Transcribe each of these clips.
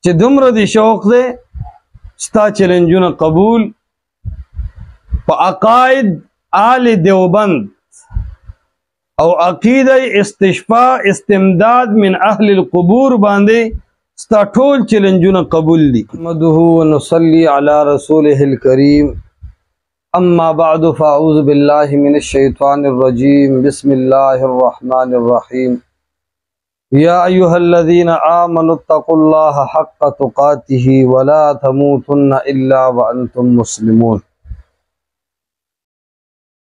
چې دومره دی شوق دی ستا چیلنجونه قبول په عقاید آل دیوبند او عقیده استشفاء استمداد من اهل القبور باندې ستا ټول چیلنجونه قبول دي. نحمده ونصلي على رسوله الكريم. اما بعد فاعوذ بالله من الشيطان الرجيم. بسم الله الرحمن الرحيم. يا أيها الذين آمنوا اتقوا الله حق تقاته ولا تموتن إلا وأنتم مسلمون.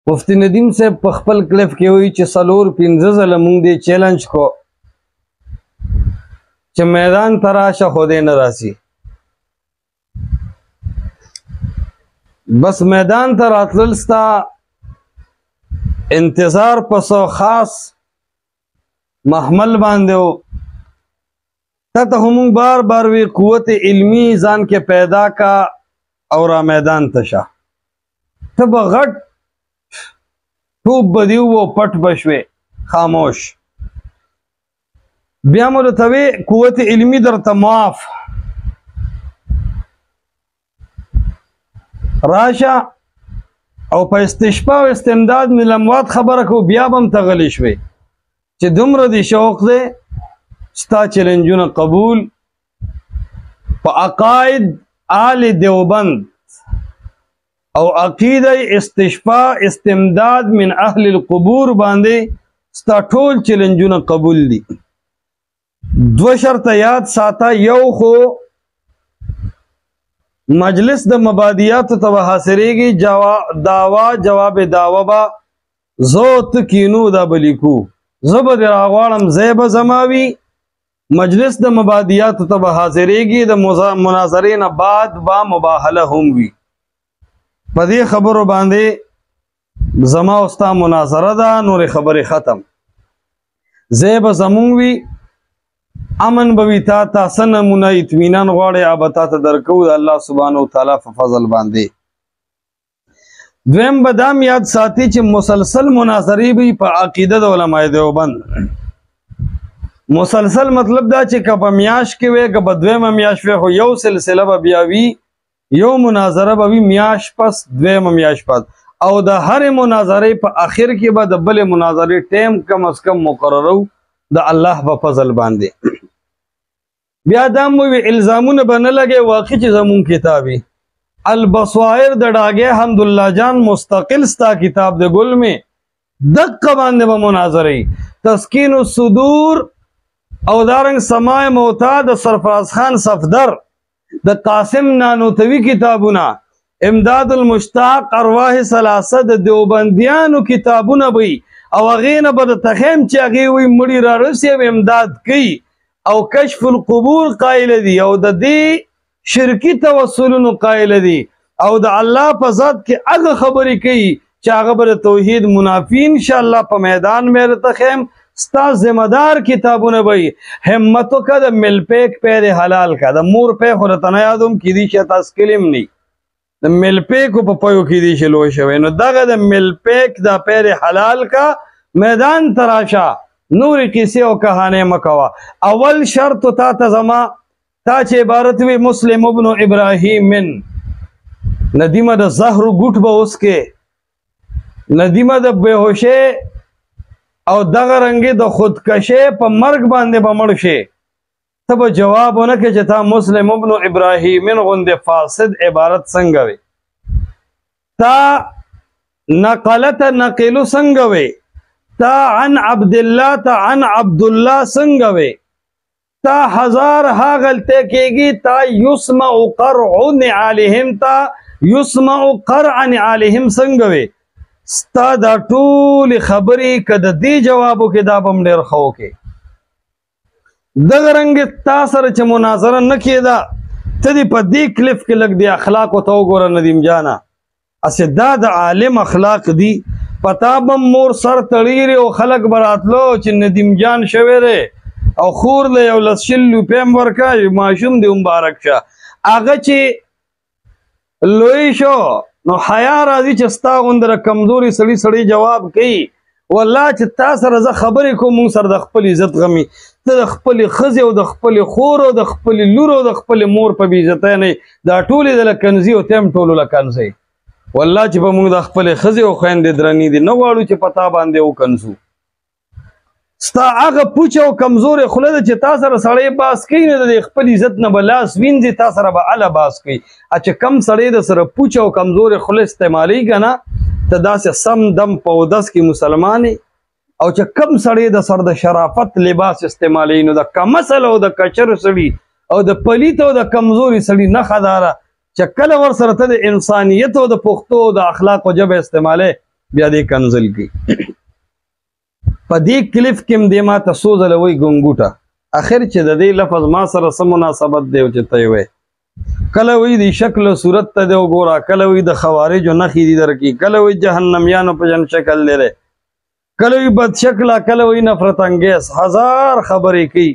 مفتی ندیم سے پخپل کلف کی ہوئی چھ سلور پینزه ځله مونږ دې چیلنج کو چې میدان تراشه خوده نه راسي. بس میدان ته راتلل ستا انتظار پسو خاص محمل باندې و ته هم بار بار وی قوت علمی ځان کې پیدا کا او را میدان تشا ته بغټ ټوب بدیو و پټ بشوي خاموش بیا مول ته قوت علمی در تماف راشا او په استشفاء او استمداد من الاموات خبره کو بیا بم تغلی شوي چې دومره دی شوق دی ستا چیلنجونه قبول په عقاید آل دیوبند او عقیده استشفاء استمداد من اهل القبور باندې ستا ټول چیلنجونه قبول دي. دو شرط یاد ساته. یو خو مجلس د مبادیات ته حاصلېږي داوا جواب داوا با زوت کینو دا بلیکو زبر راغوالم زیب زماوی مجلس د مبادیات ته حاضرېږي د مناظرین بعد با مباهله هم وی. په دې خبرو باندې زما او ستا مناظره ده نور خبرې ختم. زیب زمون وی امن بوي تا سنمونه اطمینان غواړي ابتا ته درکو د الله سبحانه وتعالى په فضل باندې. دویم بدام یاد ساتي چې مسلسل مناظرې به په عقیده د علماء دیوبند مسلسل مطلب دا چې کبه میاش کې وي کبه دویمه میاش وي خو یو سلسله به بیا وي یو مناظره به وي میاش پس دویمه میاش پس او د هر مناظرې په اخر کې به د بل مناظرې ټیم کم از کم مقررو د الله په فضل باندې. بیا دا مو الزامونه بنه لګي واقع چې زمون کتابي البصائر د ډاګه حمدالله جان مستقل ستا کتاب د ګل میں دقه باندې به مناظره تسکین الصدور او دارنګ سماع موتا د سرفراز خان صفدر د قاسم نانوتوی کتابونه امداد المشتاق ارواح ثلاثه د دیوبندیانو کتابونه وي او غینه به د تخیم چې هغه وي مړی را رسي امداد کوي او کشف القبور قائل دي او د دې شرکی توسلونو قائل دي او د الله په ذات کې هغه خبرې کوي چې هغه بر توحید منافی ان شاء الله په میدان مې تخیم ستا ذمہ دار کتابونه وي. همتو کا د ملپیک پیر حلال کا د مور په خورتنه یادوم کې دي چې تاسو کلم ني د ملپیک په پيو کې دي چې لوي شوی نو دغه د ملپیک د پیر حلال کا میدان تراشا نور کیسه او کہانی مکوا. اول شرط تا تزما تا چې عبارت وی مسلم ابن ابراهیم من ندیمه د زهر ګټ به اوس کې ندیمه د بهوشه او دغه رنګ د خودکشه په مرګ باندې بمړ شي تب جوابونه کې چې تا مسلم ابن ابراهیم من غند فاسد عبارت څنګه وي تا نقلت نقل څنګه وي تا عن عبد الله تا عن عبد الله څنګه وي تا ہزار ہا غلطے کیگی تا یسمع قرع نعالہم تا یسمع قرع نعالہم سنگوے ستا دا ټول خبری کد دی جوابو کې دا بم ډیر خو کې دغه رنګ تا سره چې مناظره نکیدا ته دی په دې کلیف کې لګ دی اخلاق او تو ګور ندیم جانا اسه دا د عالم اخلاق دی پتا بم مور سر تړیری او خلق براتلو چې ندیم جان شویره او خور له یو لسل لوپیم ورکا ماشوم دی مبارک شه هغه چې لوی شو نو حیا راځي چې ستا غوندره کمزوري سړی جواب کوي والله چې تا سره زه خبرې کوم مونږ سره د خپل عزت غمي ته د خپلې ښځې او د خپلې خور او د خپلې لور او د خپلې مور په بېعزتۍ نه دا ټولې د لکنځي او ته هم ټولو لکنځئ والله چې به موږ د خپلې ښځې او خویندې درنې دي نه غواړو چې په تا باندې وکنځو ستا هغه پوچه او کمزورې خوله ده چې تا سره سړی باس کوي نو د خپل عزت نه به لاس وینځي تا سره به هله باس کوي چې کم سړی د سره پوچه او کمزورې خوله استعمالوي که نه ته داسې سم دم په اودس کې مسلمان او چې کم سړی د سر د شرافت لباس استعمالوي نو د کمسل او د کچر سړي او د پلیت او د کمزوري سړي نښه داره چې کله ورسره ته د انسانیت او د پښتو او د اخلاقو ژبه استعمالوي بیا دې کنځل کوي په دې کلیف کې هم دې ما ته څو ځله وایي ګنګوټه اخر چې د دې لفظ ما سره څه مناسبت دی چې ته یې وایې کله وایي د شکل و صورت ته دې وګوره کله وایي د خوارجو نښې دي درکړي کله وایي جهنمیانو په جن شکل دی کله وایي بد شکله کله وایي نفرت انګیز هزار خبرې کوي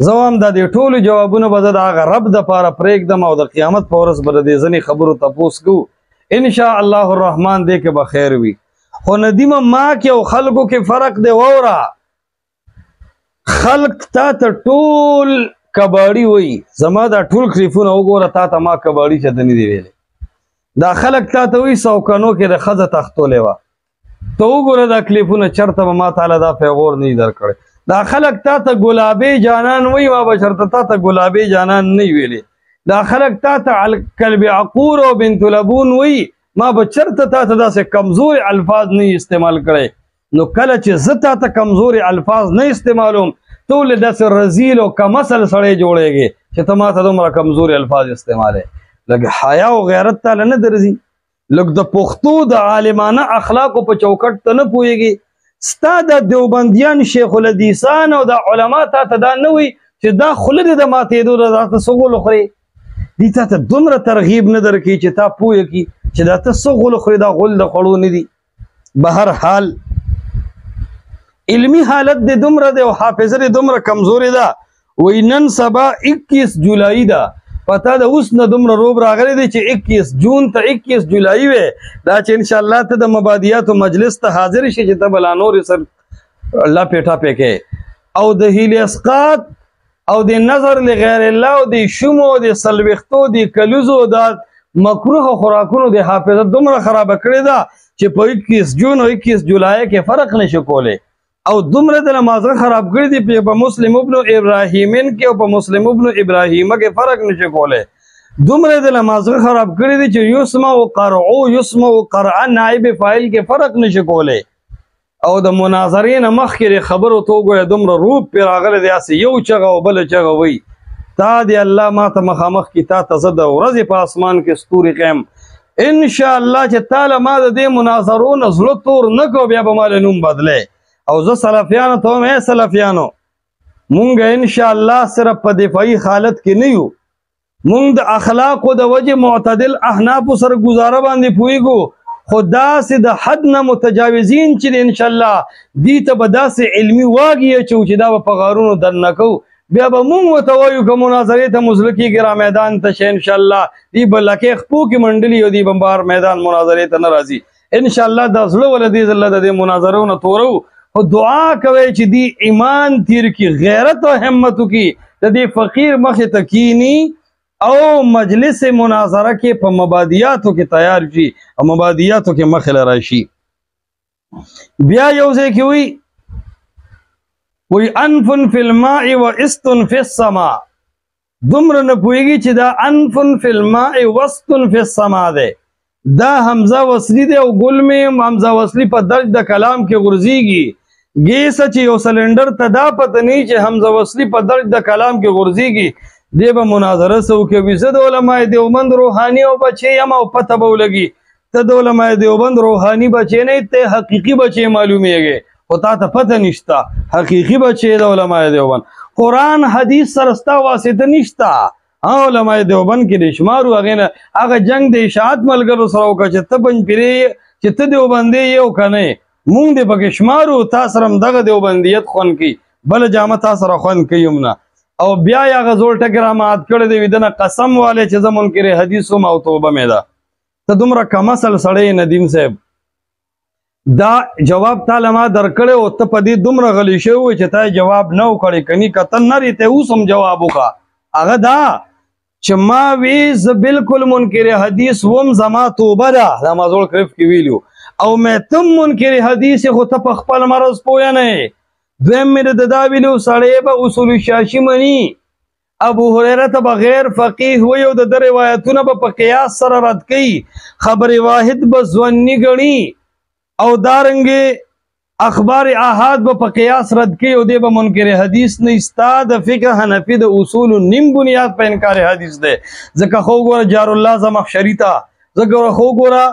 زه هم د دې ټولو جوابونه به زه د هغه رب دپاره پرېږدم او د قیامت په ورځ به د دې ځینې خبرو تپوس کوو انشاء الله الرحمن دې کې به خیر وي خو ندیمه ما کې او خلکو کې فرق دی واوره خلق تا ته ټول کباړي وایي زما دا ټول کلیفونه وګوره تا ته ما کباړي چېرته نه دي ویلې دا خلک تا ته وایي سوکانو کې د ښځه تختولې وه ته وګوره دا کلیفونه چېرته به ما تعالی دا پیغور نه درکړی دا خلک تا ته ګلابي جانان وایي ما به چېرته تا ته ګلابي جانان نه ویلې دا خلک تا ته کلب عقور او بنت لبون وایي ما به چرته تا ته داسې کمزوري الفاظ نه استعمال کړی نو کله چې زه تا ته کمزوري الفاظ نه استعمالوم ته ولې داسې رزیل او کمسل سړی جوړېږې چې ته ما ته دومره کمزوري الفاظ استعمالوې لږ حیا او غیرت تاله نه درځي لږ د پښتو د عالمانه اخلاقو په چوکټ ته نه پوهېږي ستا د دیوبندیان شیخ الحدیثان او د علما تا ته دا نه وي چې دا خوله دې د ماتېدو ده دا ته څه غول خورې دې تا ته دومره ترغیب نه درکوي چې تا پوه کړي چې دا ته څه غول خورې دا غول د خوړو نه دي بهر حال علمی حالت دې دومره دی او حافظه دې دومره کمزورې ده وایي نن سبا 21 جولای ده پتا د اوس نه دومره روب راغلی دی چې 21 جون ته 21 جولای وي دا چې انشاءالله ته د مبادیاتو مجلس ته حاضر شي چې ته بلا نور سر لپې ټاپې کې او د هیلې اسقاط او د نظر لغیر الله او د شومو د سلوختو د کلوزو د مکروه خوراکونو د حافظه دومره خرابه کړې ده چې په 21 جون او 21 جولای کې فرق نشي کولی او دومره د مازغه خراب کړی دی په مسلم ابن ابراهیمین کې او په مسلم ابن ابراهیمه کې فرق نشي کولی دومره د مازغه خراب کړی دی چې یسمع او قرعو یسمع او قرع نائب فاعل کې فرق نشي کولی او د مناظرین مخکې خبرو تو ګویا دومره روپ پر راغلی دی اسې یو چغه او بل چغه وي تا دی الله ما ته مخامخ کی تا ته زه د ورځې په اسمان کې ستوري قیم ان شاء الله چې تعالی ما د دې مناظرو نه زړه تور نه کو بیا به مال نوم بدله او زه سلفیانو ته هم سلفیانو مونږ ان شاء الله صرف په دفاعي حالت کې نه یو مونږ د اخلاقو د وجه معتدل احناف سره گزاره باندې پویګو خدا سي د حد نه متجاوزین چې ان شاء الله دې ته به داسې علمي واګي چې دا په غارونو درنکو بیا به مونږ ورته وایو که مناظرې ته مزلکي ګرا میدان ته شي ان شاء الله دې به لکې خپو کې منډلي او دې بمبار میدان مناظرې ته نه راځي ان شاء الله د زړه ول دې زله د مناظرو نه تورو او دعا کوي چې دې ایمان تیر کی غیرت او همت کی د دې فقیر مخ ته کینی او مجلس مناظره کې په مبادیاتو کې تیار شي او مبادیاتو کې مخ لراشي بیا یو ځای کې وی انف فی الماء و استن فی السماء دومره نه پوهیږي چې دا انف فی الماء و استن فی السماء ده دا حمزه وصلی ده او ګل می حمزه وصلی په درج د کلام کې غورځيږي ګیس چې یو سلندر ته دا پته نه چې حمزه وصلی په درج د کلام کې غورځيږي دی به مناظره سو کې وزه د علماء دیوبند روحاني او بچي یم او پته به ولګي ته د علماء دیوبند روحاني بچي نه ته حقيقي بچي معلومیږي او تا ته پته نشتا حقيقي بچي د علماء دیوبند قران حديث سرستا واسطه نشتا علماء دیوبند کې د شمارو هغه جنگ د اشاعت ملګرو سره وکړه چې ته بن پیری چې ته دیوبندي یو کنه مونږ د پکې شمارو تاسو رم دغه دیوبندیت خون کی بل جامه تاسو را خون کیمنا او بیا یا غزول ټکرامات کړه دی ودنه قسم والے چې زمون کې حدیثو او توبه مې ده ته دومره کمسل سړی ندیم صاحب دا جواب تعالی ما درکړی او ته په دې دومره غلی شوی وې چې تا جواب نه وکړی کني کتن نه ریته اوس هم جواب وکړه هغه دا چې ما وی زه بالکل منکر حدیث وم زما توبه ده دا ما زوړ کرف کې ویلو او مې تم منکر حدیث خو ته په خپل مرض پوه نه دویم مې د دا ویلو سړی به اصول شاشي مني ابو هريره ته بغیر فقيه وي او د روایتونه په قیاس سره رد کړي خبر واحد به ځواني غني او دارنګ اخبار احاد په قیاس رد کی او دی به منکر حدیث نه استاد فقه حنفی د اصول نیم بنیاد په انکار حدیث ده ځکه خو ګوره جار الله زمخشری تا ځکه خو ګوره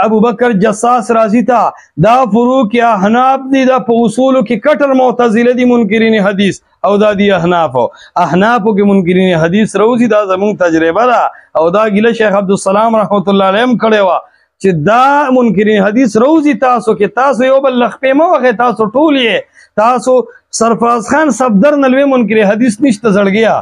ابو بکر جساس رازی تا دا فروق یا احناف دي دا په اصول کې کټر معتزله دي منکرین حدیث او دا دی احناف کې منکرین حدیث روزي دا زمون تجربه ده او دا ګله شیخ عبدالسلام رحمت الله علیه کړي وا چې دا منکرین حدیث روزي تاسو کې تاسو یو بل لخپې مو وخت تاسو ټول یې تاسو سرفراز خان صفدر نلوي منکر حدیث نشته زړګیا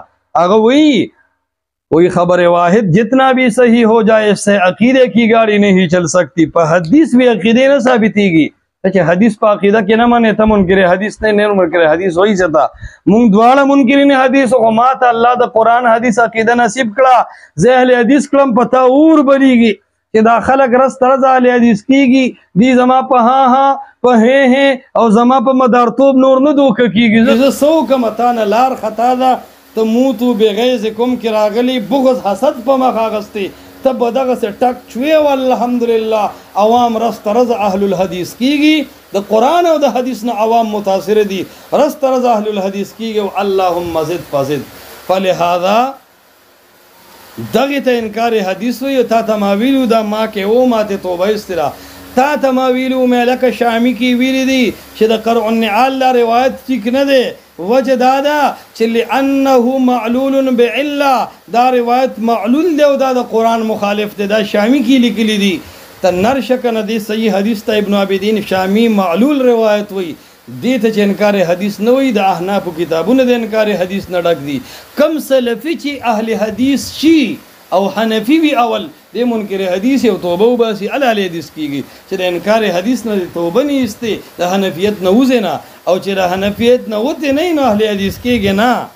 هغه وی خبر واحد جتنا بھی صحیح ہو جائے اس سے عقیدے کی گاڑی نہیں چل سکتی په حدیث بھی عقیدے نه ثابتېږي چې حدیث په عقیده کې نه منې ته منکر حدیث نه منکر حدیث وایي چتا مونږ دواړه منکرین حدیث او ماته الله د قران حدیث عقیده نصیب کړه زه اهل حدیث کلم پتا اور بریږي چې دا خلق رس طرز اهل حدیث کیږي دی زما په ها په هه او زما په مدارتوب نور نه دوک کیږي زه سو کوم تا نه لار خطا ده ته موتو بغیظکم کې راغلی بغض حسد په مخ اغستی ته بدغه سه ټک چوي والحمدلله عوام رس طرز اهل الحدیث کیږي د قران او د حدیث نه عوام متاثر دي رس طرز اهل الحدیث کیږي او اللهم زد فزد فلهذا دغه ته انکار حدیث وي تا تماویلو دا ما کې او ماته توبه استرا تا تماویلو ملک شامی کی ویری دي چې د قرع النعال لا روایت ټیک نه ده وجه دادا چې لانه معلول بعله دا روایت معلول دی او دا د قران مخالف دی دا شامی کی لیکلی دي تنر شک نه دی صحیح حدیث ته ابن عابدین شامی معلول روایت وي دې ته چې انکار حدیث نه وي د احناف کتابونو د انکار حدیث نه ډک دي کم سلفي چې اهل حدیث شي او حنفي وي اول د منکر حدیث او توبه وباسي ال حدیث کیږي چې د انکار حدیث نه توبه نه ایسته د حنفیت نه وزنه او چې د حنفیت نه وته نه اهل حدیث کیږي نه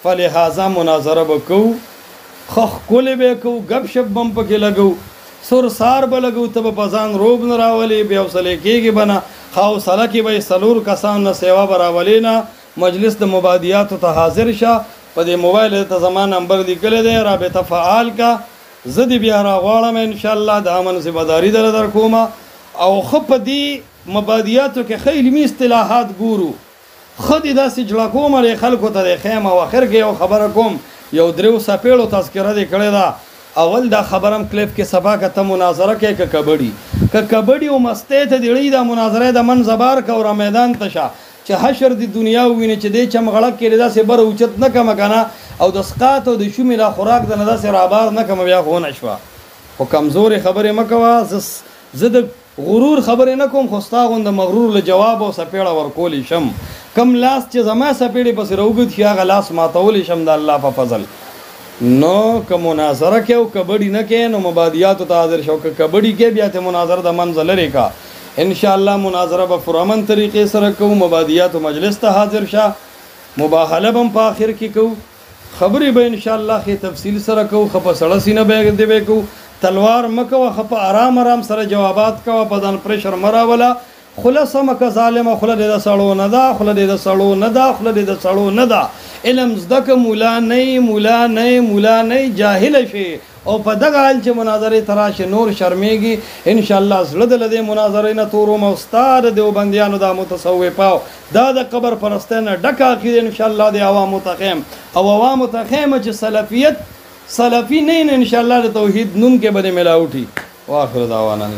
فلهذا مناظره وکړو خخ کول به کو غب شپ بم پکې لګو سر سار به لګو ته په ځان روب نه راولي بیا وسله کېږي بنا خاو سره کې به سلور کسان نه سیوا براولینا مجلس د مبادیات ته حاضر شه په دې موبایل ته زما نمبر لیکل دی رابطه فعال کا زدي بیا را غواړم ان شاء الله د امن ذمہداری در کومه او خپ دې مبادیاتو کې خیلی اصطلاحات ګورو خدي داسې جلا کوم لري خلکو ته خیمه او اخر کې یو خبره کوم یو درو سپېړو تذکره دې کړی دا اول دا خبرم کلیف کې سبا کته مناظره کې ک کبډي او مسته ته دی دا مناظره د من زبار کا او میدان تشا چې حشر دی دنیا ویني چې د چمغړک کې دا سه بر اوچت نه کم کنه او د سقات او د شومې لا خوراک د نه دا سه رابار نه کم بیا خو نشوا او کمزوري خبره مکوا زد غرور خبره نه کوم خو ستاغوند مغرور له جواب او سپېړه ورکول شم کم لاس چې زما سپېړې پس روغت یا غلاس ماتول شم د الله په فضل نو که مناظره کې او کبډي نه کې نو مبادیات ته حاضر شو که کبډي کې بیا ته مناظره د منزل لري کا ان شاء الله مناظره به فرامن طریقې سره کوو مبادیات مجلس ته حاضر شه مباهله هم په اخر کې کوو خبرې به ان شاء الله کې تفصیل سره کوو خپ سړه سینه به دی کوو تلوار مکو خپ آرام آرام سره جوابات کوو په ځان پریشر مراوله خلاصه مکه ظالمه خله د سړو نه دا خله د سړو نه دا خله د سړو نه دا علم زدک مولا نه جاهل شي او په دغه حال چې مناظره تراشه نور شرمېږي ان شاء الله زړه د لدې مناظره نه تورو مستاد دیوبندیانو د متصوفاو دا د قبر پرستانه ډکه کړي ان شاء الله د عوامو تخیم او عوامو تخیم چې سلفیت سلفی نه ان شاء الله د توحید نوم کې بده ملاوټي واخر دعوانا